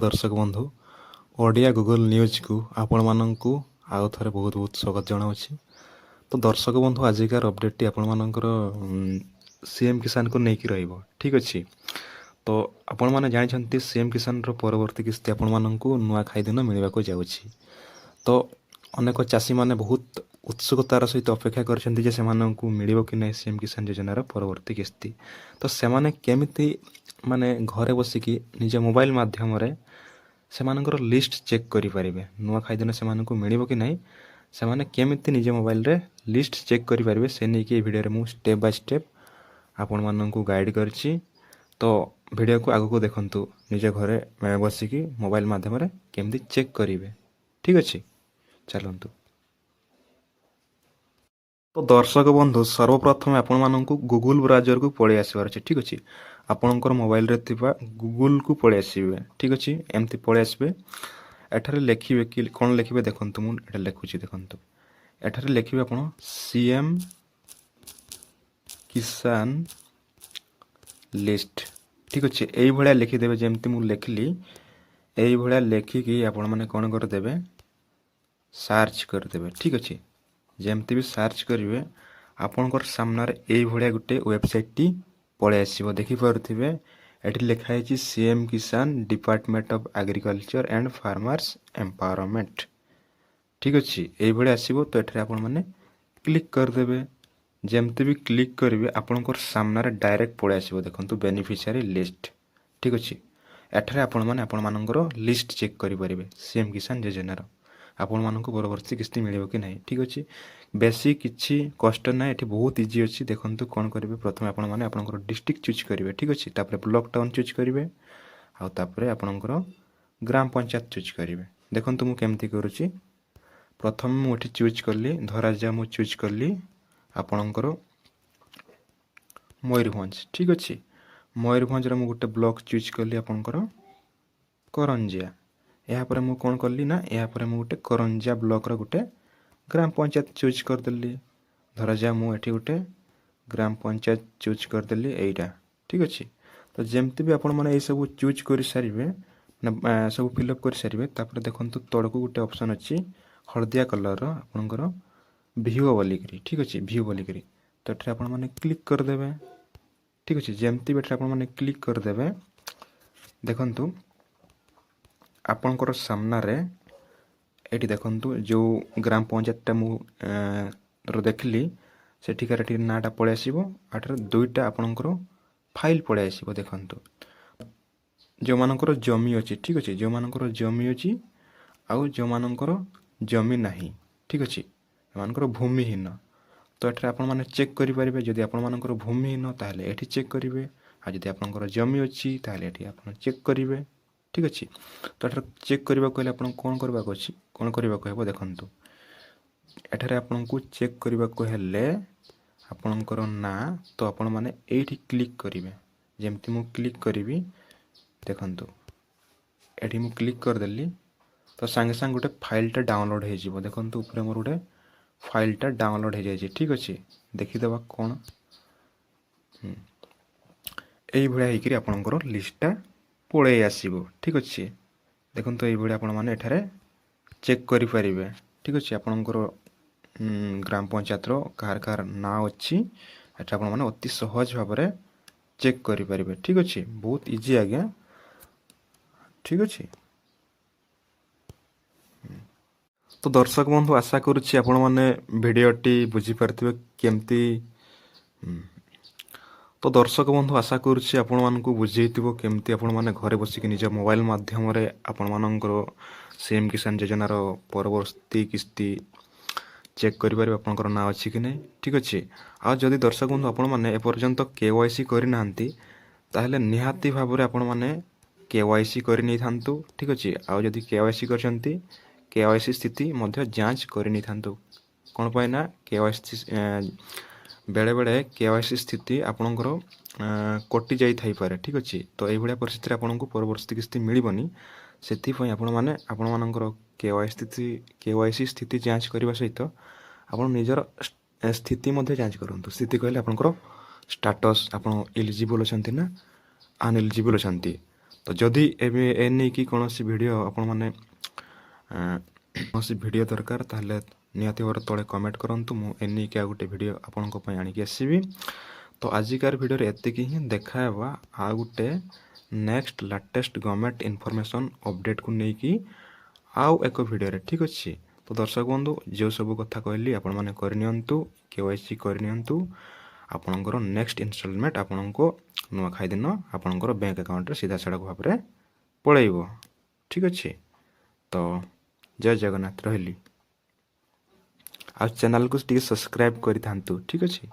दर्शक बंधु Odia Google news को आपण माननकु आउ थरे बहुत बहुत स्वागत जनावछि। तो दर्शक बंधु आजिकार अपडेट आपण मानकर सीएम किसान को नेकी रहइबो ठीक अछि। तो आपण माने जानिछंती सीएम किसान रो परवर्ती किस्ती आपण माननकु नुआ खाई दिन मिलबा को जाउछि। तो अनेक चाषी माने बहुत उत्सुकतार सहित अपेक्षा करछंती जे सेमानंकु मिलिबो कि नै सीएम किसान योजनार परवर्ती किस्ती। तो सेमाने केमिति माने घरे बसिकी निज मोबाइल माध्यम रे सेमानकर लिस्ट चेक करि परिबे नुआ खाई दिन सेमानंकु मिलिबो कि नै सेमाने केमिति निज मोबाइल रे लिस्ट चेक करि परिबे से नै कि वीडियो रे मु स्टेप बाय स्टेप आपण माननकु गाइड करछि। तो वीडियो को आगु को देखंतु निज घरे बसिकी मोबाइल माध्यम रे केमिति चेक करिवे ठीक अछि। चलंतु तो दर्शक बंधु सर्वप्रथम आपण माननकु गूगल ब्राउजर को पळे आसीबार अछि ठीक अछि। आपणकर मोबाइल रे थिबा गूगल को पळे आसीबे ठीक अछि। एमति पळे आसीबे एठारे लेखिबे कि कोन लेखिबे देखंतु मु एटा लेखुछि देखंतु एठारे लेखिबे आपण सीएम किसान लिस्ट ठीक अछि। एई भळा लेखि देबे जेमति मु लेखिली एई भळा लेखि कि आपण माने कोन कर देबे सर्च कर देबे ठीक अछि। जेमति भी सर्च करिवे आपणकर सामना रे एई भळा गुटे वेबसाइट टी पळे आसीबो देखि पारुथिबे। एठी लेखा है सीएम किसान department of agriculture and farmers empowerment ठीक अछि। एई भळे आसीबो तो एठरे आपण माने क्लिक कर देबे। जेमति भी क्लिक करिवे आपणकर सामना रे डायरेक्ट पळे आसीबो देखंतु बेनिफिशियरी लिस्ट ठीक अछि। एठरे आपण माने आपण मानकर लिस्ट चेक करि परिबे सीएम किसान योजनार आपण मानकु परवर्ती किस्ती मिलिबो कि नै ठीक अछि। बेसी किछि कष्ट नै एठी बहुत इजी अछि। देखंतु कोन करिवे प्रथम आपण माने आपनकर डिस्ट्रिक्ट चूज करिवे ठीक अछि। तापर ब्लॉक टाउन चूज करिवे आ तापर आपनकर ग्राम पंचायत चूज करिवे। देखंतु मु केमति करूछि प्रथम मु एठी चूज करली धराजा मु चूज करली आपनकर मयूरभंज ठीक अछि। मयूरभंज रे मु गुटे ब्लॉक चूज करली आपनकर करंजिया। या पर मु कोन करली ना या पर मु गुटे करंजिया ब्लॉक रो गुटे ग्राम पंचायत चूज कर देली। धराजा मु एठी गुटे ग्राम पंचायत चूज कर देली एइटा ठीक अछि। तो जेमति भी आपण माने ए सब चूज करि सारिबे ना सब फिल अप करि सारिबे तापर देखंतु तळको गुटे ऑप्शन अछि हळदिया कलर रो आपनकर व्यू बोलिकरी ठीक अछि व्यू बोलिकरी। तो एठरे आपण माने क्लिक कर देबे ठीक अछि। जेमति बेठरे आपण माने क्लिक कर देबे देखंतु आपनकर सामना रे एठी देखंतु जो ग्राम पंचायत टा मु रो देखली सेठिकार एठी नाटा पळे आसीबो आठर दुईटा आपनकर फाइल पळे आसीबो देखंतु जो मानकर जमी अछि ठीक अछि। जो मानकर जमी अछि आउ जो मानकर जमी नाही ठीक अछि मानकर भूमिहीन। तो एठरे आपण माने चेक करि परिबे जदि आपण मानकर भूमिहीन ताहले एठी चेक करिवे आ जदि आपनकर जमी अछि ताहले एठी आपण चेक करिवे ठीक अछि। तो एठरे चेक करबा कहले आपण कोन करबा अछि कोन करबा कहबो देखंतु एठारे आपनकु चेक करबा कहले आपनकर ना तो आपण माने एठी क्लिक करिवे। जेमति मु क्लिक करिवि देखंतु एठी मु क्लिक कर देली तो संगे संग गुटे फाइल टा डाउनलोड हे जिवो देखंतु ऊपर मोर गुटे फाइल टा डाउनलोड हे जाय छै ठीक अछि। देखि देबा कोन एई भळा हेकरी आपनकर लिस्ट टा पळे आसीबो ठीक अछि। देखंतु एई भळा आपण माने एठारे चेक करि परिबे ठीक अछि। आपनकर ग्राम पंचायत रो कार कार ना अछि एटा आपण माने अति सहज भाबरे चेक करि परिबे ठीक अछि। बहुत इजी आज्ञा ठीक अछि। तो दर्शक बंधु आशा करूछि आपण माने वीडियो टी बुझी परथिबे केमती तो दर्शक बंधु आशा करूछि आपण मानकु बुझेइतिबो केमती आपण माने घरे बसिक निज मोबाइल माध्यम रे आपण मानकर सीएम किसान योजना रो परवर्ती किस्ती चेक करि परिबे आपनकर ना अछि कि नै ठीक अछि। आ जदि दर्शक बंधु आपण माने ए पर्यंत केवाईसी करि नाहंती ताहले निहाती भाबरे आपण माने केवाईसी करि नै थांतु ठीक अछि। आ जदि केवाईसी करछंती केवाईसी स्थिति मध्य जांच करि नै थांतु कोन पय ना केवाईसी बेले बेले केवाईसी स्थिति आपनकर कटि जाई थाई पारे ठीक अछि। तो एई भलिया परिस्थिति रे आपनकु परवर्ती किस्ती मिलिबनी सेति पय आपण माने आपण मानकर केवाईसी स्थिति जांच करबा सहित आपण निजर स्थिति मध्य जांच करंतु। स्थिति कहले आपनकर स्टेटस आपण एलिजिबल अछंती ना अनएलिजिबल अछंती ତ ଯଦି ଏବେ ଏ ନେଇକି କୌଣସି ଭିଡ଼ିଓ ଆପଣମାନେ କୌଣସି ଭିଡ଼ିଓ ଦରକାର ତାହେଲେ ନିହାତି ଭାବରେ ତଳେ କମେଣ୍ଟ କରନ୍ତୁ। ମୁଁ ଏ ନେଇକି ଆଉ ଗୋଟେ ଭିଡ଼ିଓ ଆପଣଙ୍କ ପାଇଁ ଆଣିକି ଆସିବି। ତ ଆଜିକାର ଭିଡ଼ିଓରେ ଏତିକି ହିଁ। ଦେଖା ହେବା ଆଉ ଗୋଟେ ନେକ୍ସଟ ଲାଟେଷ୍ଟ ଗଭର୍ଣ୍ଣମେଣ୍ଟ ଇନଫର୍ମେସନ୍ ଅପଡ଼େଟକୁ ନେଇକି ଆଉ ଏକ ଭିଡ଼ିଓରେ, ଠିକ୍ ଅଛି। ତ ଦର୍ଶକ ବନ୍ଧୁ, ଯେଉଁ ସବୁ କଥା କହିଲି ଆପଣମାନେ କରିନିଅନ୍ତୁ, KYC କରିନିଅନ୍ତୁ। ଆପଣଙ୍କର ନେକ୍ସଟ ଇନଷ୍ଟଲମେଣ୍ଟ ଆପଣଙ୍କୁ ନୂଆଖାଇ ଦିନ ଆପଣଙ୍କର ବ୍ୟାଙ୍କ ଆକାଉଣ୍ଟରେ ସିଧାସଳଖ ଭାବରେ ପଳେଇବ, ଠିକ୍ ଅଛି। ତ ଜୟ ଜଗନ୍ନାଥ, ରହିଲି। ଆଉ ଚ୍ୟାନେଲକୁ ଟିକେ ସବସ୍କ୍ରାଇବ୍ କରିଥାନ୍ତୁ, ଠିକ୍ ଅଛି।